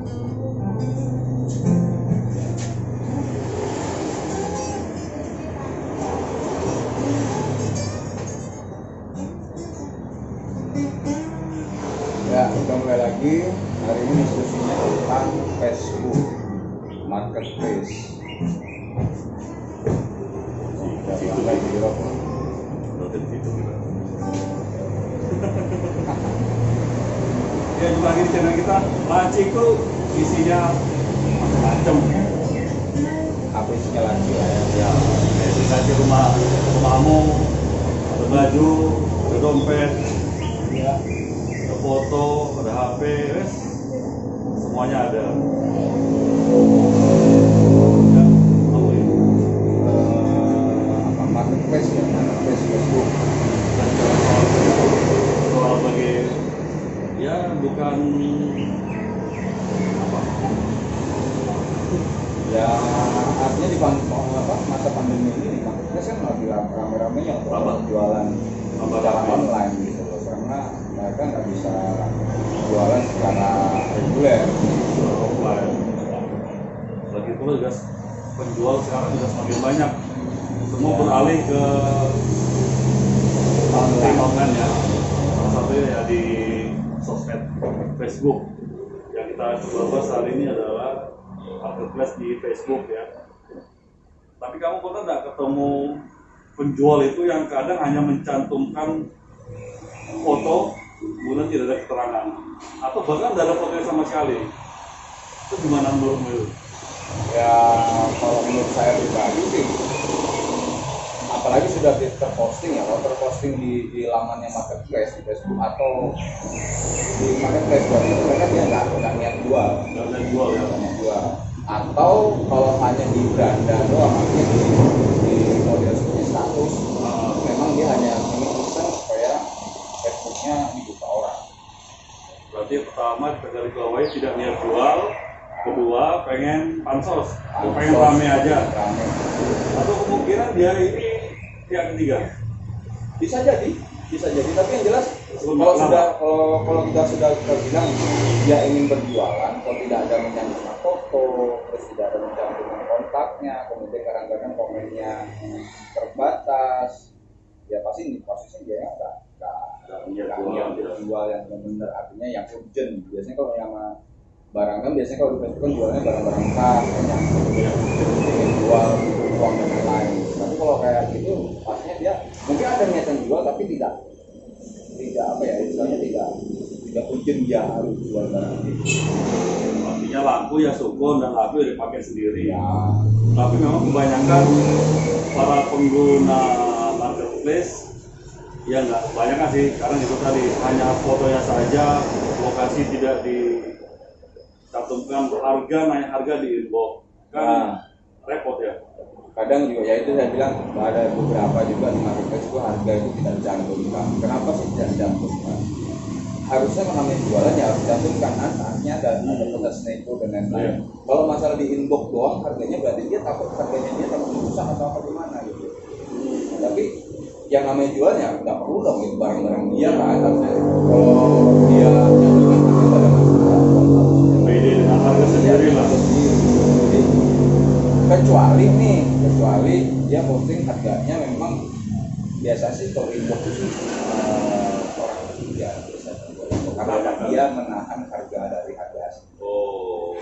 Ya, kita mulai lagi. Hari ini diskusinya tentang Facebook Marketplace. Ya, jumpa lagi di channel kita. Laci itu isinya macam-macam. Apa isinya lagi lah ya? Ya, dikasih rumahmu, ada baju, ada dompet, Ya. ada foto, ada HP, semuanya ada. Ya, apa ini? Apa Marketplace ya? Marketplace Facebook. Dan soal bagi ya bukan apa Ya, artinya di masa pandemi ini di Marketplace kan lagi rame-ramenya untuk Apa? jualan secara Apa? online gitu loh. Karena mereka nggak bisa jualan secara reguler. offline. Lagi pula juga penjual sekarang juga semakin banyak. Semua Ya. beralih ke online ya. Salah satunya ya di sosmed Facebook. Yang kita coba bahas hari ini adalah marketplace di Facebook ya. Tapi kamu pernah nggak ketemu penjual itu yang kadang hanya mencantumkan foto, kemudian tidak ada keterangan, atau bahkan tidak ada fotonya sama sekali? Itu gimana menurutmu itu? Ya, kalau menurut saya pribadi sih, apalagi sudah terposting ya, kalau terposting di lamannya Marketplace di Facebook atau di Marketplace berarti itu mereka dia nggak niat jual, Nggak ada jual ya? nggak niat jual. Atau kalau hanya di beranda doang, artinya di model seperti status, memang dia hanya ingin iseng supaya Facebooknya dibuka orang. Berarti pertama dari bawahi tidak niat jual, kedua pengen pansos, pengen rame aja, Rame. atau kemungkinan dia ini pihak ketiga. Bisa jadi, tapi yang jelas kalau kita sudah bilang dia ingin berjualan, kalau tidak ada mencantumkan foto, terus tidak ada mencantumkan kontaknya, kemudian kadang-kadang komennya terbatas, ya pasti posisinya dia nggak niat jual yang benar, artinya yang urgent. Biasanya kalau yang barang kan biasanya kalau di Facebook kan jualnya barang-barang khas, yang ingin jual uang dan lain-lain. Tapi kalau kayak gitu, pastinya dia mungkin ada niatan jual tapi tidak apa ya, istilahnya tidak urgent dia harus jual barang itu. Artinya laku ya syukur dan laku ya dipakai sendiri. Ya, Tapi memang kebanyakan para pengguna marketplace ya nggak kebanyakan sih, karena itu tadi hanya fotonya saja, lokasi tidak dicantumkan, harga di inbox kan. Repot ya. kadang juga ya itu saya bilang ada beberapa juga di Marketplace itu harga itu tidak dicantumkan. Kenapa sih tidak dicantumkan? Harusnya mengambil jualan ya harus dicantumkan, artinya ada proses nego dan lain-lain. Kalau masalah di inbox doang harganya berarti dia takut harganya dia takut rusak atau apa gimana gitu. Tapi yang namanya jualnya nggak perlu dong itu barang-barang dia kan, harusnya kalau dia cantumkan harga pada masalah Beda dengan harga sendiri lah. kecuali dia posting harganya memang biasa sih kalau inbox itu orang ketiga biasanya, karena dia menahan harga dari harga asli. Oh,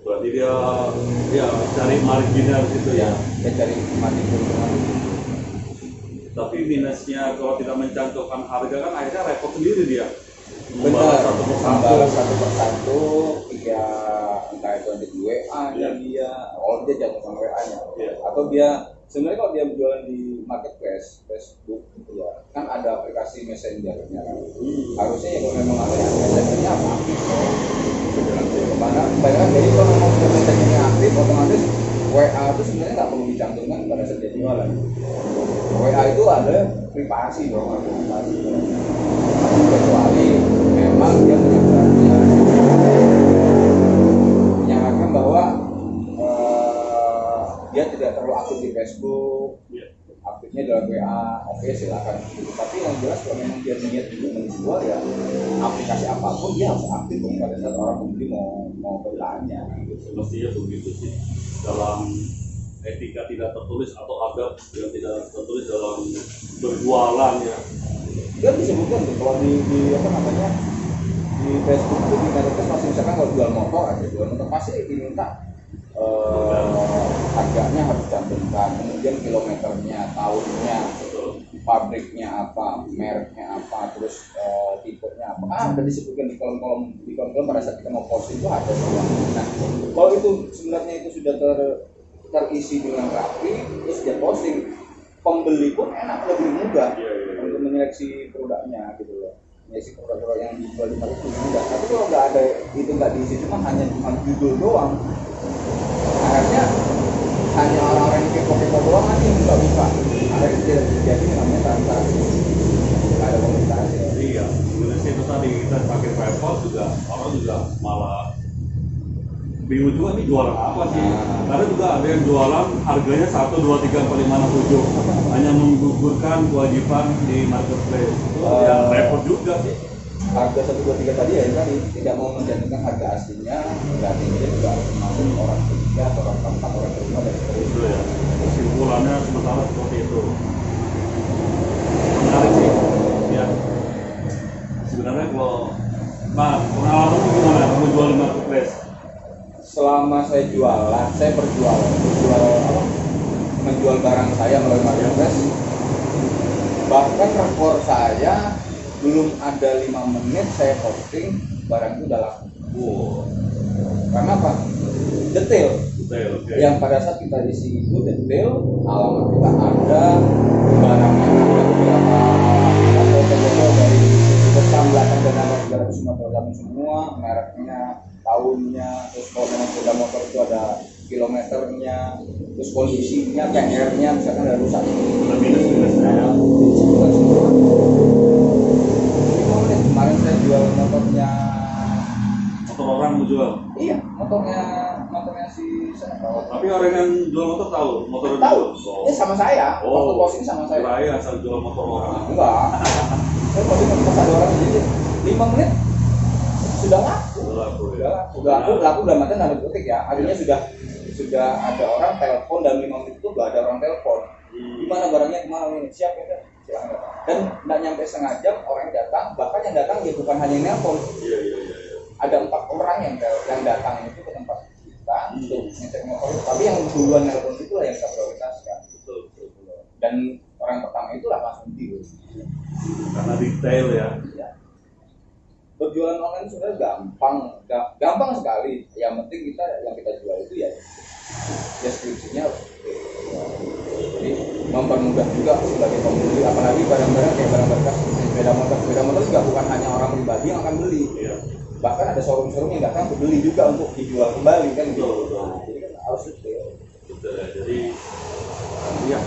berarti dia cari marginnya di situ ya. Dia cari mati keuntungan. Tapi minusnya kalau tidak mencantumkan harga kan akhirnya repot sendiri dia. Benar, Membalas satu satu ya, entah itu ada di WA Ya. dia jatuhkan WA-nya, Ya. atau dia sebenarnya kalau dia berjualan di Marketplace Facebook ya kan ada aplikasi messengernya kan. Harusnya ya kalau memang ada messengernya apa kebanyakan jadi kalau memang sudah messengernya aktif otomatis WA itu sebenarnya nggak perlu dicantumkan pada saat dia jualan. WA itu ada privasi dong, ada privasi kecuali memang dia menyatakan bahwa dia tidak terlalu aktif di Facebook, aktifnya dalam WA, oke silakan. Tapi yang jelas kalau memang dia niat untuk menjual ya aplikasi apapun dia harus aktif dong pada saat orang pembeli mau bertanya. Semestinya begitu sih, dalam etika tidak tertulis atau adab yang tidak tertulis dalam berjualan ya. Dia disebutkan tuh kalau di apa namanya di Facebook itu di Marketplace masih misalkan kalau jual motor pasti diminta harganya harus cantumkan, kemudian kilometernya, tahunnya, pabriknya apa, mereknya apa, terus tipenya apa, ada disebutkan di kolom-kolom pada saat kita mau posting itu ada semua. Nah, kalau itu sebenarnya itu sudah terisi dengan rapi, terus dia posting, pembeli pun enak, lebih mudah untuk menyeleksi produknya gitu loh. Menyeleksi produk-produk yang dijual di market itu mudah. Tapi kalau nggak ada itu, nggak diisi, cuma judul doang, akhirnya hanya orang-orang yang kepo-kepo doang aja yang buka-buka. Akhirnya tidak terjadi namanya transaksi, nggak ada komunikasi. Iya, sebenarnya itu tadi kita pakai PayPal juga orang juga malah bingung juga nih jualan apa sih. Karena juga ada yang jualan harganya 1, 2, 3, 4, 5, 6, 7 hanya menggugurkan kewajiban di marketplace. Itu ya repot juga sih. Harga 1, 2, 3 tadi ya tadi tidak mau mencantumkan harga aslinya, berarti dia juga masuk orang ketiga atau orang keempat, orang kelima dan seterusnya. Itu ya, kesimpulannya sementara seperti itu. Menarik sih ya. Sebenarnya kalau pengalaman gimana kamu jual di marketplace? Selama saya jualan, saya menjual barang saya melalui marketplace. Bahkan rekor saya belum ada 5 menit saya posting barang itu udah laku. Karena apa? Detail. Okay. Yang pada saat kita isi itu detail, alamat kita ada, barangnya ada, beberapa foto-foto dari depan belakang dan nama 350 semua, mereknya, tahunnya, terus kalau memang sepeda motor itu ada kilometernya, terus kondisinya, CR-nya misalkan ada rusak minus-minusnya. Kemarin saya jual motornya. Motor orang mau jual? Iya, motornya si saya. Tapi orang yang jual motor tahu motor tahu. Oh. Ini sama saya. Waktu posting sama saya. Saya asal jual motor orang. Enggak. Saya posting pas ada orang jadi 5 menit sudah laku. Sudah laku dalam artian tanda kutip ya. Artinya sudah ada orang telepon dalam 5 menit itu sudah ada orang telepon. Gimana barangnya kemarin? Siap ya? Silakan. Dan nggak nyampe setengah jam orang yang datang, bahkan yang datang ya bukan hanya nelpon. Iya. Ada 4 orang yang datang itu ke tempat kita untuk ngecek motor, tapi yang duluan nelpon itu lah yang kita prioritaskan. Betul. Dan orang pertama itulah langsung deal. Karena detail ya. Berjualan online sebenarnya gampang sekali. Yang penting yang kita jual itu ya deskripsinya harus jadi mempermudah juga sebagai pembeli, apalagi barang-barang kayak barang bekas, sepeda motor juga bukan hanya orang pribadi yang akan beli. Iya. Bahkan ada showroom yang datang beli juga untuk dijual kembali kan gitu. Nah, jadi kan harus detail. Betul ya. Jadi ya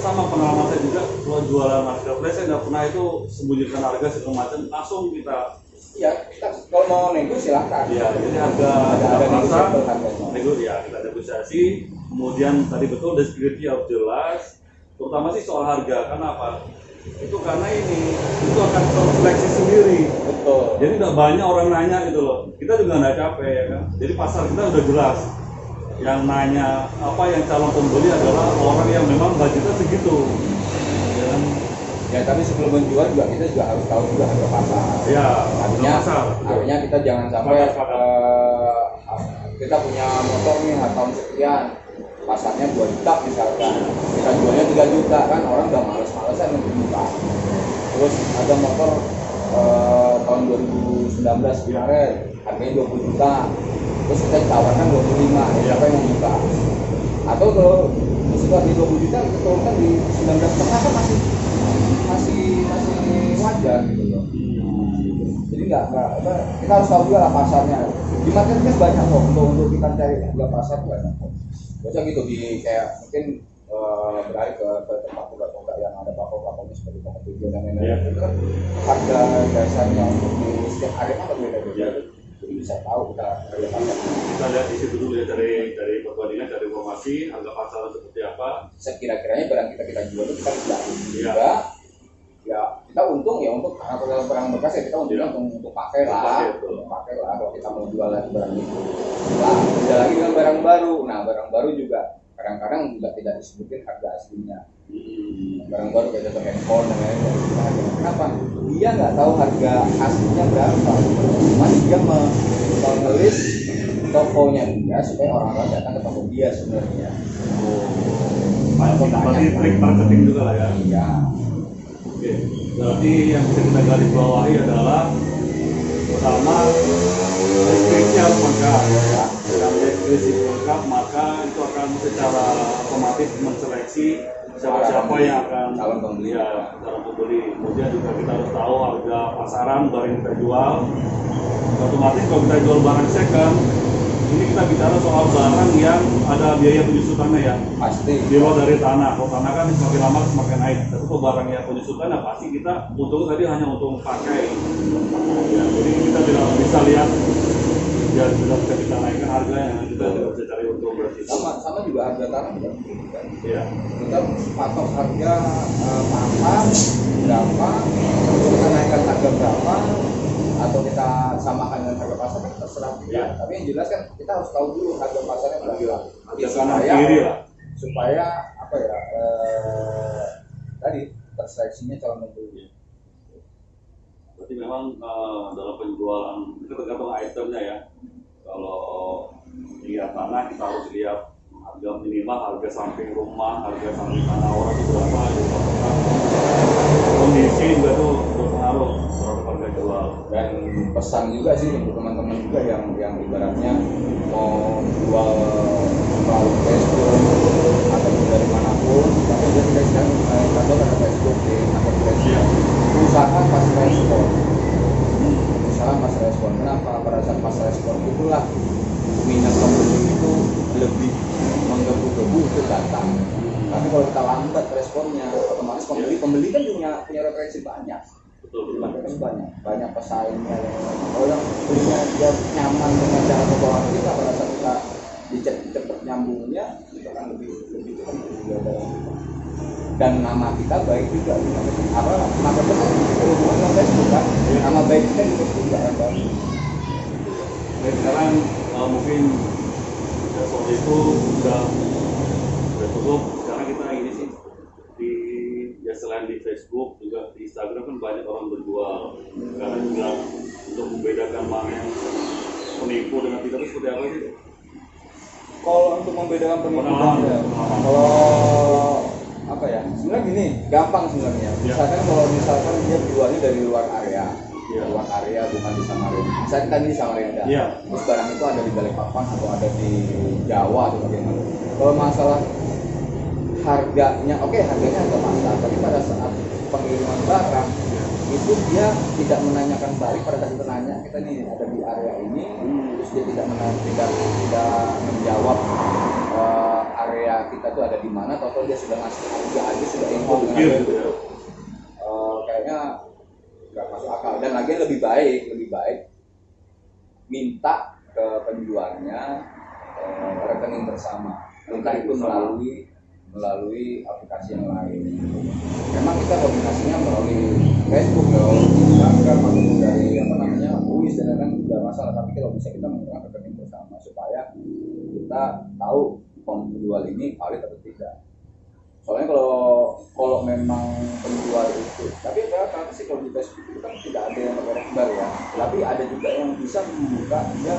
sama pengalaman saya juga kalau jualan marketplace saya nggak pernah itu sembunyikan harga segala macam, langsung kita kalau mau nego silahkan. Ya, jadi harga pasar kita negosiasi. Kemudian tadi betul deskripsi harus jelas, terutama sih soal harga. Karena apa? Itu karena itu akan terseleksi sendiri. Betul. Jadi tidak banyak orang nanya gitu loh. Kita juga nggak capek ya kan. Jadi pasar kita udah jelas. Yang nanya yang calon pembeli adalah orang yang memang budgetnya segitu. Ya kan? Ya tapi sebelum menjual kita juga harus tahu juga harga pasar. Ya. Artinya kita jangan sampai kita punya motor nih tahun sekian, pasarnya 2 juta misalkan, kita jualnya 3 juta kan orang udah males-malesan untuk buka. Terus ada motor tahun 2019 kemarin harganya 20 juta, terus kita tawarkan 25, siapa yang mau buka? Atau kalau sudah di 20 juta kita turunkan di 19,5 kan masih wajar gitu loh. Jadi kita harus tahu juga lah pasarnya. Di marketplace banyak kok untuk kita cari harga pasar banyak kok. Biasa gitu di kayak mungkin beralih ke tempat produk yang ada pakok-pakoknya seperti pakok video dan lain-lain. Itu kan harga dasarnya untuk di setiap area kan berbeda-beda. Jadi bisa tahu kita harga pasar. Kita lihat di situ dulu ya dari perbuatan perbandingan dari informasi harga pasaran seperti apa. Sekira-kiranya barang kita jual itu kita tidak Iya. juga, ya kita untung ya untuk karena barang bekas ya kita untungnya Iya. untuk pakai lah, betul. untuk pakai lah kalau kita mau jual lagi barang itu. Nah, beda lagi dengan barang baru. Nah, barang baru juga kadang-kadang juga tidak disebutin harga aslinya. Barang baru kayak contoh handphone dan lain-lain. Kenapa? Dia nggak tahu harga aslinya berapa. Cuma dia menulis tokonya dia supaya orang-orang datang ke toko dia sebenarnya. Berarti trik marketing juga lah ya. Iya. Oke, berarti yang bisa kita garis bawahi adalah pertama deskripsinya harus lengkap ya. Kalau deskripsi lengkap maka itu akan secara otomatis menseleksi siapa-siapa yang akan calon pembeli. ya, calon pembeli. Kemudian juga kita harus tahu harga pasaran barang yang kita jual. Otomatis kalau kita jual barang second, ini kita bicara soal barang yang ada biaya penyusutannya ya. Pasti. Di luar dari tanah, kalau tanah kan semakin lama semakin naik. Tapi kalau barang yang penyusutan, nah pasti kita untung tadi hanya untung pakai. Ya, jadi kita tidak bisa lihat, ya tidak bisa kita naikkan harganya, kita tidak bisa cari untung berarti. Sama juga harga tanah juga begitu kan. Iya. Kita patok harga pangkal berapa, kita naikkan harga berapa, atau kita samakan dengan harga pasar kan terserah kita. Iya. Tapi yang jelas kan kita harus tahu dulu harga pasarnya berapa. Harga kanan kiri lah. Supaya apa ya? Tadi terseleksinya calon pembeli. Berarti memang dalam penjualan itu tergantung itemnya ya. Kalau lihat tanah kita harus lihat harga minimal, harga samping rumah, harga samping tanah orang itu berapa, gitu. Kondisi juga tuh berpengaruh terhadap harga jual. Dan pesan juga sih untuk teman-teman juga yang ibaratnya mau jual melalui Facebook ataupun dari manapun, tapi dia tidak sedang kantor ada Facebook di akun Facebook. Usahakan pas respon. Usahakan pas respon. Kenapa? Pada saat pas respon itulah minat pembeli itu lebih menggebu-gebu untuk datang. Tapi kalau kita lambat responnya, otomatis pembeli kan punya referensi banyak. Betul. Banyak pesaingnya. Kalau yang belinya dia nyaman dengan cara pembawaan kita, pada saat kita cepet nyambungnya, itu kan lebih itu kan juga ada. Dan nama kita baik juga. Apa? Nama kita kan berhubungan dengan Facebook kan. Nama baik kita di Facebook juga kan baik. Dan sekarang mungkin ya, soal itu udah cukup. Sekarang kita ini sih di ya selain di Facebook juga di Instagram kan banyak orang berjual. Sekarang juga untuk membedakan mana yang penipu dengan tidak itu seperti apa sih? Kalau untuk membedakan penipu Pengalaman. kalau apa ya? Sebenarnya gini, gampang sebenarnya. Misalkan dia jualnya dari luar area. Iya. Luar area bukan di Samarinda. Misalnya kita di Samarinda. Iya. Terus barang itu ada di Balikpapan atau ada di Jawa atau bagaimana. Kalau masalah harganya, oke, harganya harga pasar, tapi pada saat pengiriman barang itu dia tidak menanyakan balik. Pada saat kita nanya, kita nih ada di area ini, terus dia tidak menjawab area kita tuh ada di mana, atau dia sudah ngasih harga aja, sudah info dengan harga itu. Kayaknya nggak masuk akal. Dan lagi lebih baik minta ke penjualnya rekening bersama, entah itu melalui aplikasi yang lain. Memang kita koordinasinya melalui Facebook, melalui Instagram, ataupun dari WIS dan lain-lain tidak masalah. Tapi kalau bisa kita menggunakan rekening bersama supaya kita tahu penjual ini valid atau tidak. Soalnya kalau memang penjual itu, tapi kenapa sih kalau di Facebook itu kan tidak ada yang pakai rekbar ya, tapi ada juga yang bisa membuka dia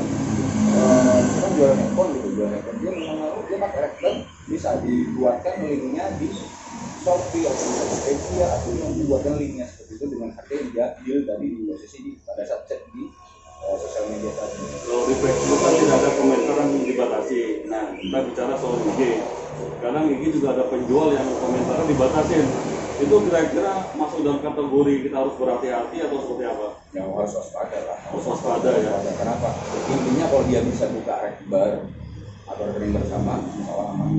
kan jualan handphone dia memang dia pakai rekbar, bisa dibuatkan linknya di Shopee atau di Tokopedia, atau yang dibuatkan linknya seperti itu dengan harga yang dia deal tadi di posisi pada saat chat di sosial media tadi. Kalau di Facebook kan tidak ada komentar yang dibatasi. Nah, kita bicara soal IG. Sekarang IG juga ada penjual yang komentarnya dibatasin. Itu kira-kira masuk dalam kategori kita harus berhati-hati atau seperti apa? Ya harus waspada lah. Harus waspada ya. Kenapa? Intinya kalau dia bisa buka rekbar atau rekening bersama, insya Allah aman.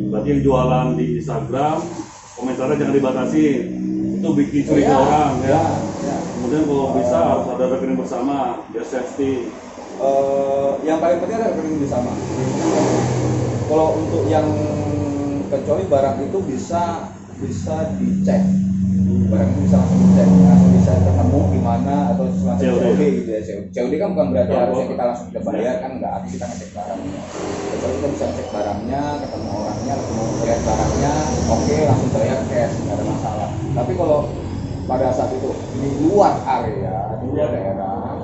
Berarti yang jualan di Instagram komentarnya jangan dibatasi. Itu bikin curiga orang ya. Ya. Kemudian kalau bisa harus ada rekening bersama, biar safety. yang paling penting adalah rekening bersama. Kalau untuk yang kecuali barang itu bisa dicek, barang itu bisa langsung dicek, langsung bisa ketemu di mana atau semacam COD gitu ya. COD kan bukan berarti harusnya kita langsung kita bayar kan, enggak, artinya kita ngecek barangnya. Kecuali kita bisa cek barangnya, ketemu orangnya, ketemu lihat barangnya, oke, langsung bayar cash, nggak ada masalah. Tapi kalau pada saat itu di luar area, di luar daerah,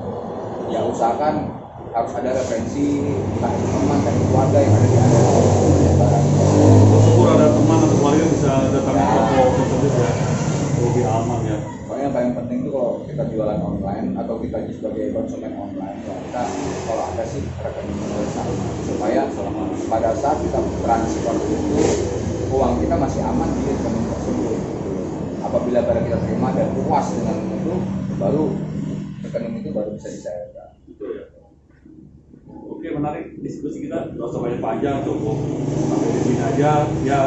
ya usahakan harus ada referensi, entah itu teman dan keluarga yang ada di area barang. Syukur ada teman atau keluarga bisa datangin toko tersebut ya, lebih aman ya. Soalnya yang paling penting itu kalau kita jualan online atau kita sebagai konsumen online, ya kita kalau ada sih rekening bersama supaya pada saat kita transfer itu uang kita masih aman di rekening tersebut. Apabila barang kita terima dan puas dengan itu, baru rekening itu baru bisa dicairkan. Betul ya. Oke, menarik diskusi kita, nggak usah banyak panjang, cukup sampai di sini aja. Ya,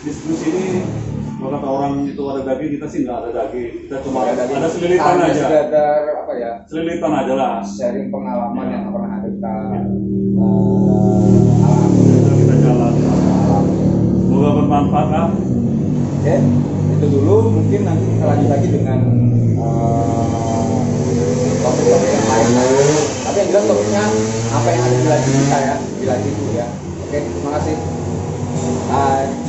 diskusi ini kalau kata orang itu ada daging, kita sih nggak ada daging. Kita cuma ada selilitan aja. Sekedar apa ya? Selilitan aja lah. Sharing pengalaman yang pernah ada kita Kita jalan. Semoga bermanfaat lah. Oke, itu dulu. Mungkin nanti kita lanjut lagi dengan topik-topik yang lain. Tapi yang jelas topiknya apa yang ada di laci kita ya, di laci itu ya. Oke, terima kasih. Bye.